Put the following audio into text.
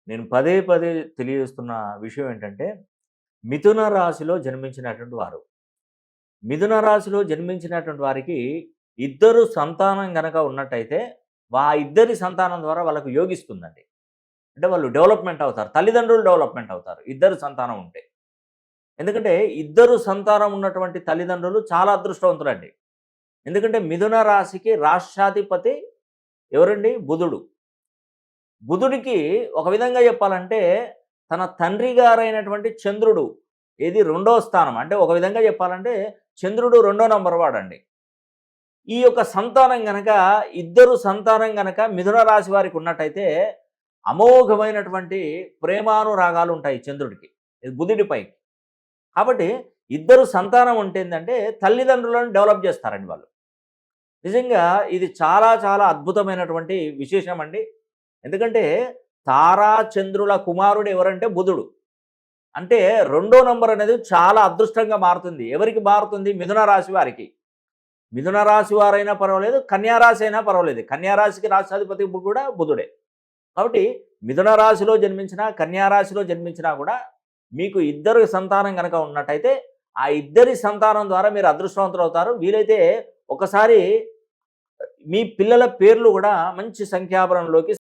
నేను పదే పదే తెలియజేస్తున్న విషయం ఏంటంటే, మిథున రాశిలో జన్మించినటువంటి వారు. మిథున రాశిలో జన్మించినటువంటి వారికి ఇద్దరు సంతానం గనక ఉన్నట్టయితే, ఇద్దరి సంతానం ద్వారా వాళ్ళకు యోగిస్తుందండి. అంటే వాళ్ళు డెవలప్‌మెంట్ అవుతారు. తల్లిదండ్రులు డెవలప్‌మెంట్ అవుతారు. ఇద్దరు సంతానం ఉంటే. ఎందుకంటే, ఇద్దరు సంతానం ఉన్నటువంటి తల్లిదండ్రులు చాలా అదృష్టవంతులండి. ఎందుకంటే, మిథున రాశికి రాష్ట్రాధిపతి ఎవరండి? బుధుడు. బుధుడికి ఒక విధంగా చెప్పాలంటే, తన తండ్రి గారైనటువంటి చంద్రుడు ఏది రెండో స్థానం. అంటే ఒక విధంగా చెప్పాలంటే, చంద్రుడు రెండో నంబర్ వాడండి. ఈ యొక్క సంతానం గనక, ఇద్దరు సంతానం గనక మిథున రాశి వారికి ఉన్నట్టయితే, అమోఘమైనటువంటి ప్రేమానురాగాలు ఉంటాయి చంద్రుడికి. ఇది బుధుడిపై. కాబట్టి ఇద్దరు సంతానం ఉంటే ఏందంటే, తల్లిదండ్రులను డెవలప్ చేస్తారండి వాళ్ళు. నిజంగా ఇది చాలా చాలా అద్భుతమైనటువంటి విశేషం అండి. ఎందుకంటే తారా చంద్రుల కుమారుడు ఎవరంటే బుధుడు. అంటే రెండో నంబర్ అనేది చాలా అదృష్టంగా మారుతుంది. ఎవరికి మారుతుంది? మిథున రాశి వారికి. మిథున రాశి వారైనా పర్వాలేదు, కన్యా రాశి అయినా పర్వాలేదు. కన్యా రాశికి రాష్ట్రాధిపతి కూడా బుధుడే. కాబట్టి మిథున రాశిలో జన్మించినా, కన్యా రాశిలో జన్మించినా కూడా మీకు ఇద్దరు సంతానం గనక ఉన్నట్టయితే, ఆ ఇద్దరి సంతానం ద్వారా మీరు అదృష్టవంతులవుతారు. వీలైతే ఒకసారి మీ పిల్లల పేర్లు కూడా మంచి సంఖ్యాబలంలోకి